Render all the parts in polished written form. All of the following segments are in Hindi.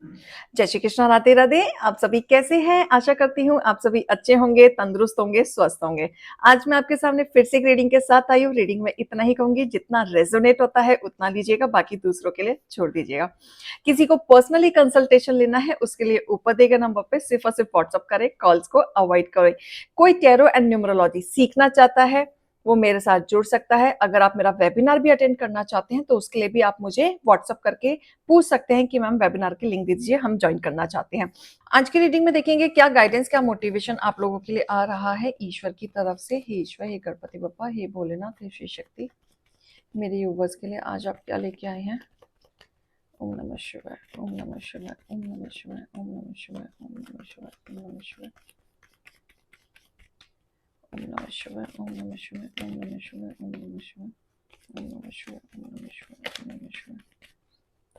जय श्री कृष्णा, राधे राधे। आप सभी कैसे हैं? आशा करती हूँ आप सभी अच्छे होंगे, तंदुरुस्त होंगे, स्वस्थ होंगे। आज मैं आपके सामने फिर से एक रीडिंग के साथ आई हूँ। रीडिंग में इतना ही कहूंगी, जितना रेजोनेट होता है उतना लीजिएगा, बाकी दूसरों के लिए छोड़ दीजिएगा। किसी को पर्सनली कंसल्टेशन लेना है उसके लिए ऊपर दिए गए नंबर पे सिर्फ और सिर्फ व्हाट्सअप करें, कॉल्स को अवॉइड करें। कोई टैरो एंड न्यूमरोलॉजी सीखना चाहता है वो मेरे साथ जुड़ सकता है। अगर आप मेरा वेबिनार भी अटेंड करना चाहते हैं तो उसके लिए भी आप मुझे व्हाट्सअप करके पूछ सकते हैं कि मैम वेबिनार की लिंक दीजिए, हम ज्वाइन करना चाहते हैं। आज की रीडिंग में देखेंगे क्या गाइडेंस, क्या मोटिवेशन आप लोगों के लिए आ रहा है ईश्वर की तरफ से। हे ईश्वर, हे गणपति बप्पा, हे भोलेनाथ, हे श्री शक्ति, मेरे यूवर्स के लिए आज आप क्या लेके आए हैं। ओम नमः शिवाय, ओम नमः शिवाय, ओम नमः शिवाय, ओम नमः शिवाय, ओम नमः शिवाय, ओम नमः शिवाय, ओम नमः शिवाय, ओम नमः शिवाय, ओम नमः शिवाय, ओम नमः शिवाय, ओम नमः शिवाय, ओम नमः शिवाय, ओम नमः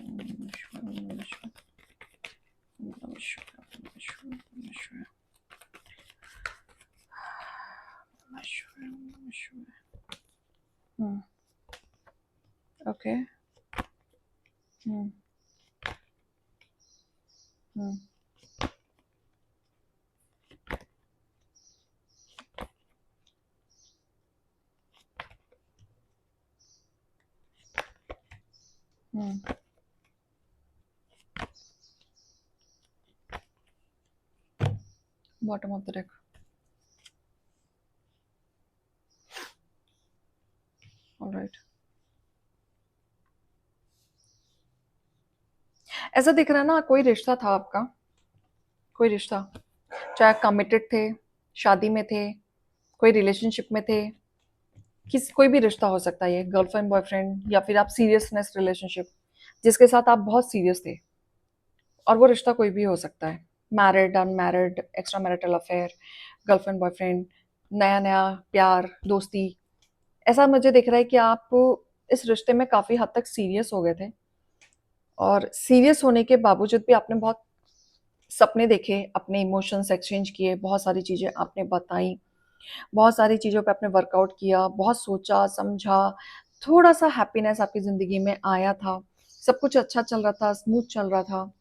शिवाय, ओम नमः शिवाय, ओम नमः शिवाय, okay. Bottom of the deck. Alright, ऐसा दिख रहा है ना, कोई रिश्ता था आपका, कोई रिश्ता, चाहे कमिटेड थे, शादी में थे, कोई रिलेशनशिप में थे, कोई भी रिश्ता हो सकता है, ये गर्लफ्रेंड बॉयफ्रेंड या फिर आप सीरियसनेस रिलेशनशिप जिसके साथ आप बहुत सीरियस थे, और वो रिश्ता कोई भी हो सकता है। Married, unmarried, extra marital affair, girlfriend boyfriend, नया नया प्यार, दोस्ती। ऐसा मुझे दिख रहा है कि आप इस रिश्ते में काफी हद तक सीरियस हो गए थे, और सीरियस होने के बावजूद भी आपने बहुत सपने देखे, अपने इमोशंस एक्सचेंज किए, बहुत सारी चीजें आपने बताई, बहुत सारी चीजों पे आपने वर्कआउट किया, बहुत सोचा समझा, थोड़ा सा हैप्पीनेस आपकी जिंदगी में आया था, सब कुछ अच्छा चल रहा था, स्मूथ चल रहा था।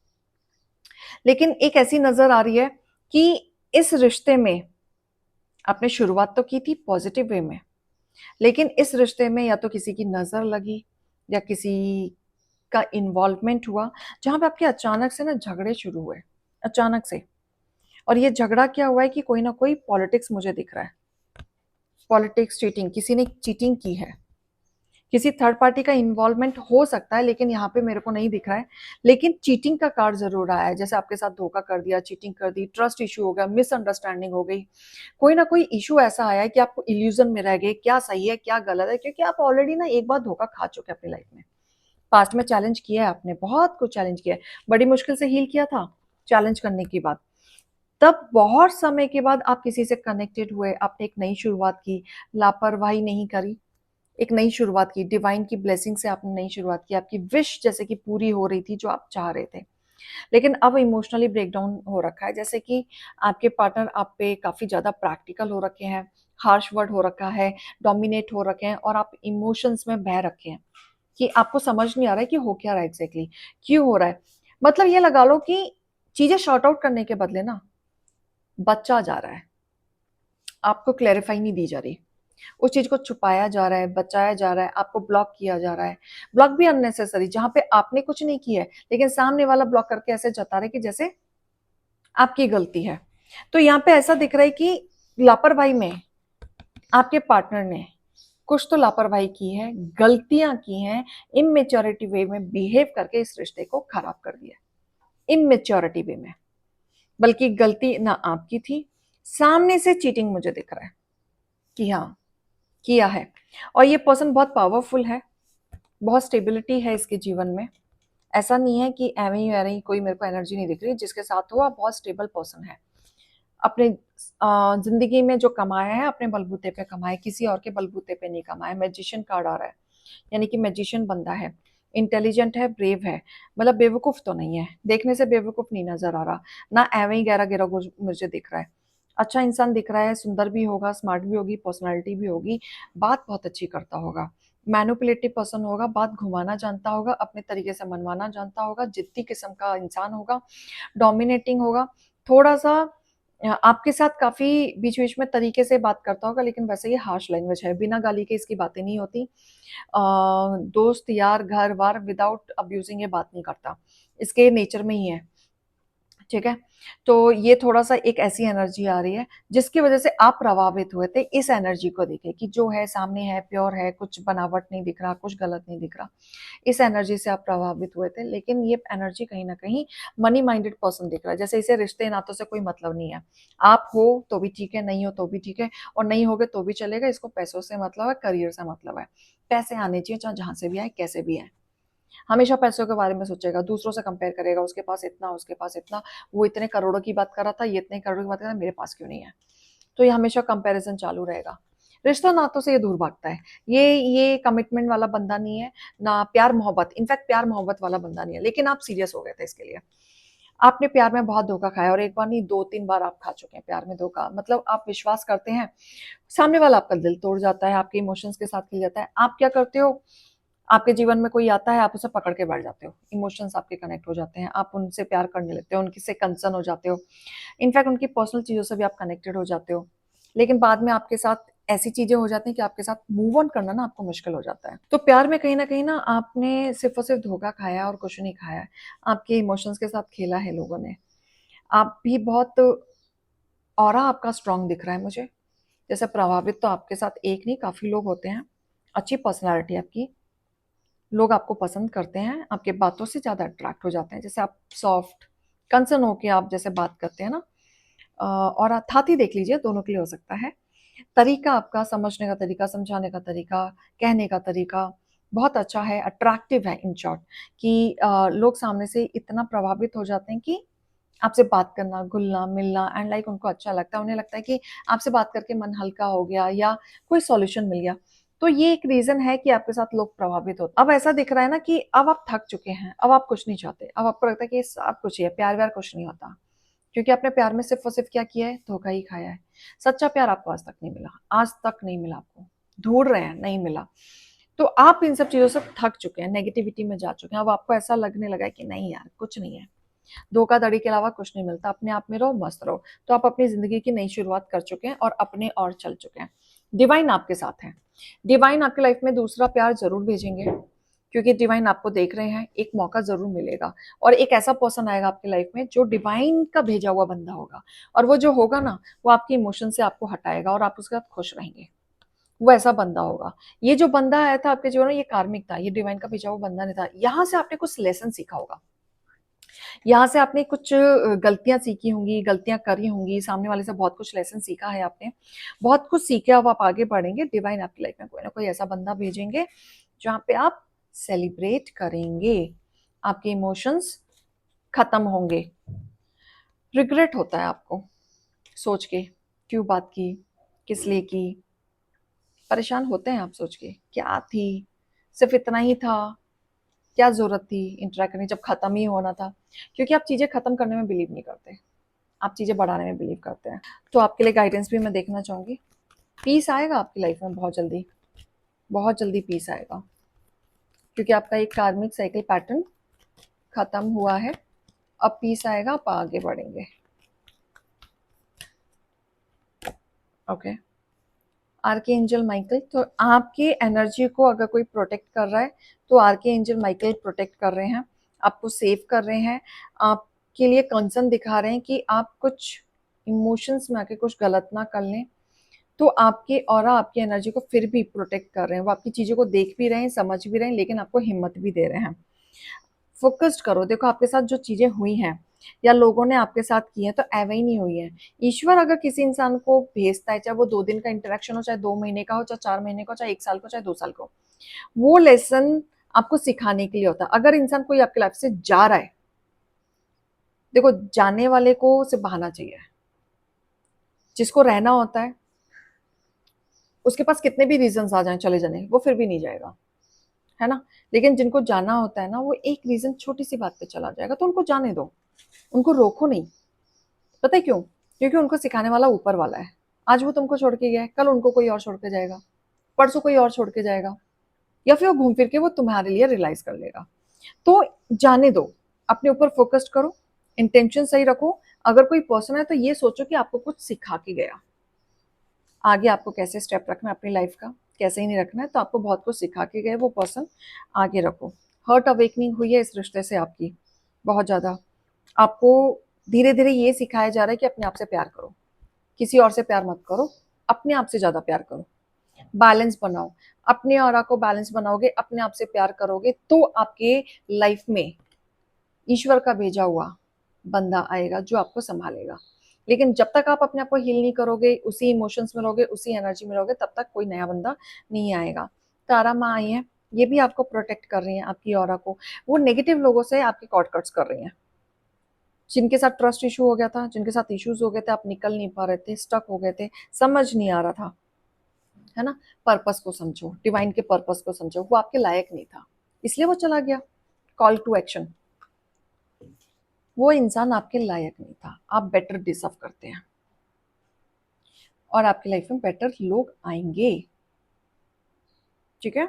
लेकिन एक ऐसी नजर आ रही है कि इस रिश्ते में आपने शुरुआत तो की थी पॉजिटिव वे में, लेकिन इस रिश्ते में या तो किसी की नजर लगी या किसी का इन्वॉल्वमेंट हुआ, जहां पे आपके अचानक से ना झगड़े शुरू हुए, अचानक से। और ये झगड़ा क्या हुआ है कि कोई ना कोई पॉलिटिक्स मुझे दिख रहा है, पॉलिटिक्स, चीटिंग, किसी ने चीटिंग की है, किसी थर्ड पार्टी का इन्वॉल्वमेंट हो सकता है, लेकिन यहाँ पे मेरे को नहीं दिख रहा है। लेकिन चीटिंग का कार्ड जरूर आया है, जैसे आपके साथ धोखा कर दिया, चीटिंग कर दी, ट्रस्ट इशू हो गया, मिसअंडरस्टैंडिंग हो गई, कोई ना कोई इशू ऐसा आया है कि आपको इल्यूजन में रह गए, क्या सही है क्या गलत है, क्योंकि आप ऑलरेडी ना एक बार धोखा खा चुके हैं अपनी लाइफ में। पास्ट में चैलेंज किया है आपने, बहुत कुछ चैलेंज किया है, बड़ी मुश्किल से हील किया था चैलेंज करने के बाद। तब बहुत समय के बाद आप किसी से कनेक्टेड हुए, आपने एक नई शुरुआत की, लापरवाही नहीं करी, एक नई शुरुआत की, डिवाइन की ब्लेसिंग से आपने नई शुरुआत की, आपकी विश जैसे कि पूरी हो रही थी जो आप चाह रहे थे। लेकिन अब इमोशनली ब्रेकडाउन हो रखा है, जैसे कि आपके पार्टनर आप पे काफी ज्यादा प्रैक्टिकल हो रखे हैं, हार्श वर्ड हो रखा है, डोमिनेट हो रखे हैं, और आप इमोशंस में बह रखे हैं कि आपको समझ नहीं आ रहा है कि हो क्या रहा है एग्जैक्टली, क्यों हो रहा है। मतलब ये लगा लो कि चीजें शॉर्ट आउट करने के बदले ना बच्चा जा रहा है, आपको क्लैरिफाई नहीं दी जा रही, उस चीज को छुपाया जा रहा है, बचाया जा रहा है, आपको ब्लॉक किया जा रहा है। ब्लॉक भी अननेसेसरी, जहां पे आपने कुछ नहीं किया है, लेकिन सामने वाला ब्लॉक करके ऐसे जता रहे कि जैसे आपकी गलती है। तो यहाँ पे ऐसा दिख रहा है कि लापरवाही में आपके पार्टनर ने कुछ तो लापरवाही की है, गलतियां की हैं, इमेच्योरिटी वे में बिहेव करके इस रिश्ते को खराब कर दिया, इमेच्योरिटी वे में। बल्कि गलती ना आपकी थी, सामने से चीटिंग मुझे दिख रहा है कि हाँ किया है। और ये पर्सन बहुत पावरफुल है, बहुत स्टेबिलिटी है इसके जीवन में। ऐसा नहीं है कि एवं ही वैसे ही कोई मेरे को एनर्जी नहीं दिख रही, जिसके साथ हो आप बहुत स्टेबल पर्सन है। अपने जिंदगी में जो कमाया है अपने बलबूते पे कमाया, किसी और के बलबूते पे नहीं कमाया। मैजिशियन कार्ड आ रहा है, यानी कि मैजिशियन बंदा है, इंटेलिजेंट है, ब्रेव है, मतलब बेवकूफ़ तो नहीं है, देखने से बेवकूफ़ नहीं नज़र आ रहा, ना एवं ही गहरा गिरा मुझे दिख रहा है। अच्छा इंसान दिख रहा है, सुंदर भी होगा, स्मार्ट भी होगी, पर्सनैलिटी भी होगी, बात बहुत अच्छी करता होगा, मैनिपुलेटिव पर्सन होगा, बात घुमाना जानता होगा, अपने तरीके से मनवाना जानता होगा, जिद्दी किस्म का इंसान होगा, डोमिनेटिंग होगा, थोड़ा-सा आपके साथ काफ़ी बीच-बीच में तरीके से बात करता होगा, लेकिन वैसे ये हार्श लैंग्वेज है, बिना गाली के इसकी बातें नहीं होती। दोस्त, यार, घर-वार विदाउट अब्यूज़िंग ये बात नहीं करता, इसके नेचर में ही है। ठीक है? तो ये थोड़ा-सा एक ऐसी एनर्जी आ रही है, जिसकी वज़ह से आप प्रभावित हुए थे इस एनर्जी को देख के कि जो है सामने है, प्योर है, कुछ बनावट नहीं दिख रहा, कुछ गलत नहीं दिख रहा। इस एनर्जी से आप प्रभावित हुए थे, लेकिन ये एनर्जी कहीं न कहीं मनी माइंडेड पर्सन दिख रहा है, जैसे इसे रिश्ते-नातों से कोई मतलब नहीं है। आप हो तो भी ठीक है, नहीं हो तो भी ठीक है और नहीं होगे तो भी चलेगा, इसको पैसों से मतलब है, करियर से मतलब है। पैसे आने चाहिए, चाहे जहाँ से भी आए, कैसे भी आएँ। हमेशा पैसों के बारे में सोचेगा, दूसरों से कंपेयर करेगा, उसके पास इतना, उसके पास इतना, वो इतने करोड़ों की बात कर रहा था, ये इतने करोड़ों की बात कर रहा है, मेरे पास क्यों नहीं है? तो ये हमेशा कंपैरिज़न चालू रहेगा। रिश्ता नातों से ये दूर भागता है। ये कमिटमेंट वाला बंदा नहीं है, ना प्यार-मोहब्बत, इनफैक्ट प्यार-मोहब्बत वाला बंदा नहीं है, लेकिन आप सीरियस हो गए थे इसके लिए। आपने प्यार में बहुत धोखा खाया और एक बार नहीं 2-3 बार आप खा चुके हैं प्यार में धोखा। मतलब आप विश्वास करते हैं, सामने वाला आपका दिल तोड़ जाता है, आपके इमोशंस के साथ खेल जाता है। आप क्या करते हो, आपके जीवन में कोई आता है, आप उसे पकड़ के बैठ जाते हो। इमोशंस आपके कनेक्ट हो जाते हैं, आप उनसे प्यार करने लगते हो, उनकी से कंसर्न हो जाते हो। इनफैक्ट उनकी पर्सनल चीज़ों से भी आप कनेक्टेड हो जाते हो। लेकिन बाद में आपके साथ ऐसी चीज़ें हो जाती हैं कि आपके साथ मूव ऑन करना ना आपको मुश्किल हो जाता है। तो प्यार में कहीं न आपने सिर्फ़ और सिर्फ़ धोखा खाया है और कुछ नहीं खाया है। आपके इमोशंस के साथ खेला है लोगों ने। आप भी बहुत ऑरा आपका स्ट्रॉन्ग दिख रहा है मुझे। जैसे प्रभावित तो आपके साथ एक नहीं काफ़ी लोग होते हैं। अच्छी पर्सनैलिटी है आपकी। लोग आपको पसंद करते हैं, आपके बातों से ज़्यादा अट्रैक्ट हो जाते हैं। जैसे आप सॉफ्ट, कंसर्न होके आप जैसे बात करते हैं ना और अर्थात ही देख लीजिए, दोनों के लिए हो सकता है। तरीका आपका समझने का तरीका, समझाने का तरीका, कहने का तरीका बहुत अच्छा है, अट्रैक्टिव है इन शॉर्ट कि लोग सामने से इतना प्रभावित हो जाते हैं कि आपसे बात करना, घुलना-मिलना एंड लाइक उनको अच्छा लगता है। उन्हें लगता है कि आपसे बात करके मन हल्का हो गया या कोई सॉल्यूशन मिल गया। तो ये एक रीज़न है कि आपके साथ लोग प्रभावित होते हैं। अब ऐसा दिख रहा है ना कि अब आप थक चुके हैं, अब आप कुछ नहीं चाहते। अब आपको लगता है कि सब कुछ ही है, प्यार-व्यार कुछ नहीं होता। क्योंकि आपने प्यार में सिर्फ़ और सिर्फ़ क्या किया है? धोखा ही खाया है। सच्चा प्यार आपको आज तक नहीं मिला, आज तक नहीं मिला आपको। ढूँढ रहे हैं, नहीं मिला। तो आप इन सब चीज़ों से थक चुके हैं, नेगेटिविटी में जा चुके हैं। अब आपको ऐसा लगने लगा है कि नहीं यार, कुछ नहीं है। धोखाधड़ी के अलावा कुछ नहीं मिलता, अपने आप में रहो, मस्त रहो। तो आप अपनी ज़िंदगी की नई शुरुआत कर चुके हैं और अपने और चल चुके हैं। डिवाइन आपके साथ है। डिवाइन आपकी लाइफ़ में दूसरा प्यार ज़रूर भेजेंगे, क्योंकि डिवाइन आपको देख रहे हैं, एक मौका ज़रूर मिलेगा और एक ऐसा पर्सन आएगा आपकी लाइफ़ में जो डिवाइन का भेजा हुआ बंदा होगा और वो जो होगा ना, वो आपके इमोशन से आपको हटाएगा और आप उसके साथ खुश रहेंगे। वो ऐसा बंदा होगा। ये जो बंदा आया था आपके जीवन में, ये कार्मिक था, ये डिवाइन का भेजा हुआ बंदा नहीं था। यहाँ से आपने कुछ लेसन सीखा होगा। यहाँ से आपने कुछ गलतियाँ सीखी होंगी, गलतियाँ करी होंगी, सामने वाले से बहुत कुछ लेसन सीखा है आपने। बहुत कुछ सीखे अब आप आगे बढ़ेंगे, डिवाइन आपकी लाइफ में कोई ना कोई ऐसा बंदा भेजेंगे, जहाँ पे आप सेलिब्रेट करेंगे। आपके इमोशंस खत्म होंगे। रिग्रेट होता है आपको, सोच के, क्यों बात की, किस लिए की, परेशान होते हैं आप सोच के, क्या थी, सिर्फ़ इतना ही था, क्या ज़रूरत थी इंटरैक्ट करने जब खत्म ही होना था। क्योंकि आप चीज़ें खत्म करने में बिलीव नहीं करते। आप चीज़ें बढ़ाने में बिलीव करते हैं। तो आपके लिए गाइडेंस भी मैं देखना चाहूँगी। पीस आएगा आपकी लाइफ में बहुत जल्दी पीस आएगा। क्योंकि आपका एक कार्मिक साइकिल पैटर्न खत्म हुआ है। अब पीस आएगा, आप आगे बढ़ेंगे। ओके। आर्के एंजल माइकल, तो आपकी एनर्जी को अगर कोई प्रोटेक्ट कर रहा है, तो आर्के एंजल माइकल प्रोटेक्ट कर रहे हैं, आपको सेव कर रहे हैं, आपके लिए कंसर्न दिखा रहे हैं कि आप कुछ इमोशंस में आके कुछ गलत ना कर लें। तो आपके ऑरा आपकी एनर्जी को फिर भी प्रोटेक्ट कर रहे हैं। वो आपकी चीज़ों को देख भी रहे हैं, समझ भी रहे हैं, लेकिन आपको हिम्मत भी दे रहे हैं। फ़ोकस्ड करो, देखो आपके साथ जो चीज़ें हुई हैं या लोगों ने आपके साथ की हैं, तो एवं ही नहीं हुई हैं। ईश्वर अगर किसी इंसान को भेजता है, चाहे वो 2 दिन का इंटरैक्शन हो, चाहे 2 महीने का हो, चाहे 4 महीने का हो, चाहे 1 साल का हो, चाहे 2 साल का हो, वो लेसन आपको सिखाने के लिए होता है। अगर इंसान कोई आपकी लाइफ़ से जा रहा है, देखो जाने वाले को सिर्फ़ बहाना चाहिए। जिसको रहना होता है, उसके पास कितने भी रीज़न्स आ जाएँ चले जाने, वो फिर भी नहीं जाएगा। है ना? लेकिन जिनको जाना होता है ना, वो एक रीज़न छोटी सी बात पे चला जाएगा, तो उनको जाने दो, उनको रोको नहीं। पता है क्यों? क्योंकि उनको सिखाने वाला ऊपर वाला है। आज वो तुमको छोड़ के गया है, कल उनको कोई और छोड़ के जाएगा, परसों कोई और छोड़ के जाएगा, या फिर वो घूम फिर के वो तुम्हारे लिए रियलाइज कर लेगा। तो जाने दो, अपने ऊपर फोकस्ड करो, इंटेंशन सही रखो। अगर कोई पर्सन है तो ये सोचो कि आपको कुछ सिखा के गया, आगे आपको कैसे स्टेप रखना है अपनी लाइफ का, कैसे ही नहीं रखना है, तो आपको बहुत कुछ सिखा के गए वो पर्सन, आगे रखो। हर्ट अवेकनिंग हुई है इस रिश्ते से आपकी, बहुत ज़्यादा। आपको धीरे धीरे ये सिखाया जा रहा है कि अपने आप से प्यार करो, किसी और से प्यार मत करो, अपने आप से ज़्यादा प्यार करो, बैलेंस बनाओ। अपने ऑरा को बैलेंस बनाओगे, अपने आप से प्यार करोगे, तो आपके लाइफ में ईश्वर का भेजा हुआ बंदा आएगा जो आपको संभालेगा। लेकिन जब तक आप अपने आप को हील नहीं करोगे, उसी इमोशंस में रहोगे, उसी एनर्जी में रहोगे, तब तक कोई नया बंदा नहीं आएगा। तारा माँ आई है, ये भी आपको प्रोटेक्ट कर रही हैं, आपकी ऑरा को। वो नेगेटिव लोगों से आपकी कॉर्ड कट्स कर रही हैं, जिनके साथ ट्रस्ट इशू हो गया था, जिनके साथ इश्यूज हो गए थे, आप निकल नहीं पा रहे थे, स्टक हो गए थे, समझ नहीं आ रहा था, है ना? पर्पस को समझो, डिवाइन के पर्पस को समझो। वो आपके लायक नहीं था, इसलिए वो चला गया। कॉल टू एक्शन, वो इंसान आपके लायक नहीं था, आप बेटर डिजर्व करते हैं, और आपकी लाइफ में बेटर लोग आएंगे। ठीक है?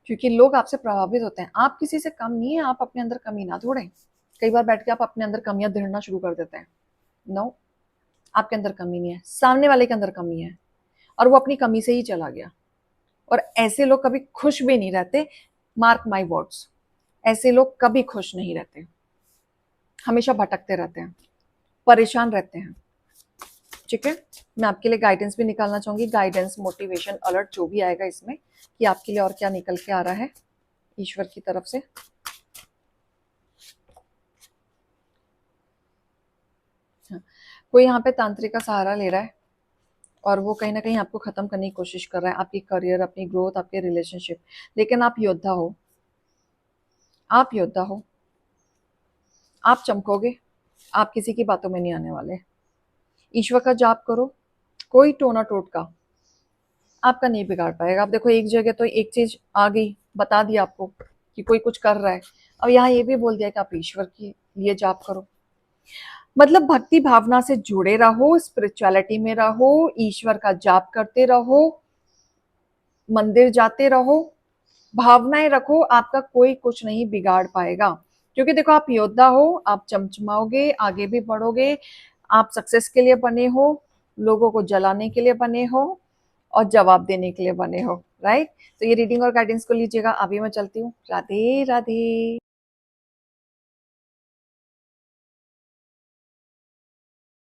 क्योंकि लोग आपसे प्रभावित होते हैं, आप किसी से कम नहीं है, आप अपने अंदर कमी ना ढूंढें। कई बार बैठ के आप अपने अंदर कमियां ढूंढना शुरू कर देते हैं। नो, आपके अंदर कमी नहीं है, सामने वाले के अंदर कमी है, और वो अपनी कमी से ही चला गया। और ऐसे लोग कभी खुश भी नहीं रहते, मार्क माई वर्ड्स, ऐसे लोग कभी खुश नहीं रहते, हमेशा भटकते रहते हैं, परेशान रहते हैं। ठीक है? मैं आपके लिए गाइडेंस भी निकालना चाहूंगी, गाइडेंस, मोटिवेशन, अलर्ट जो भी आएगा इसमें, कि आपके लिए और क्या निकल के आ रहा है ईश्वर की तरफ से। हाँ, कोई यहाँ पे तांत्रिक का सहारा ले रहा है, और वो कहीं ना कहीं आपको खत्म करने की कोशिश कर रहा है, आपकी करियर, अपनी ग्रोथ, आपके रिलेशनशिप। लेकिन आप योद्धा हो, आप योद्धा हो, आप चमकोगे, आप किसी की बातों में नहीं आने वाले। ईश्वर का जाप करो, कोई टोना टोटका आपका नहीं बिगाड़ पाएगा। अब देखो, एक जगह तो एक चीज आ गई, बता दिया आपको कि कोई कुछ कर रहा है, अब यहाँ ये भी बोल दिया कि आप ईश्वर के लिए जाप करो। मतलब भक्ति भावना से जुड़े रहो, स्पिरिचुअलिटी में रहो, ईश्वर का जाप करते रहो, मंदिर जाते रहो, भावनाएं रखो, आपका कोई कुछ नहीं बिगाड़ पाएगा। क्योंकि देखो, आप योद्धा हो, आप चमचमाओगे, आगे भी बढ़ोगे, आप सक्सेस के लिए बने हो, लोगों को जलाने के लिए बने हो, और जवाब देने के लिए बने हो। राइट? तो ये रीडिंग और गाइडेंस को लीजिएगा, अभी मैं चलती हूँ। राधे राधे।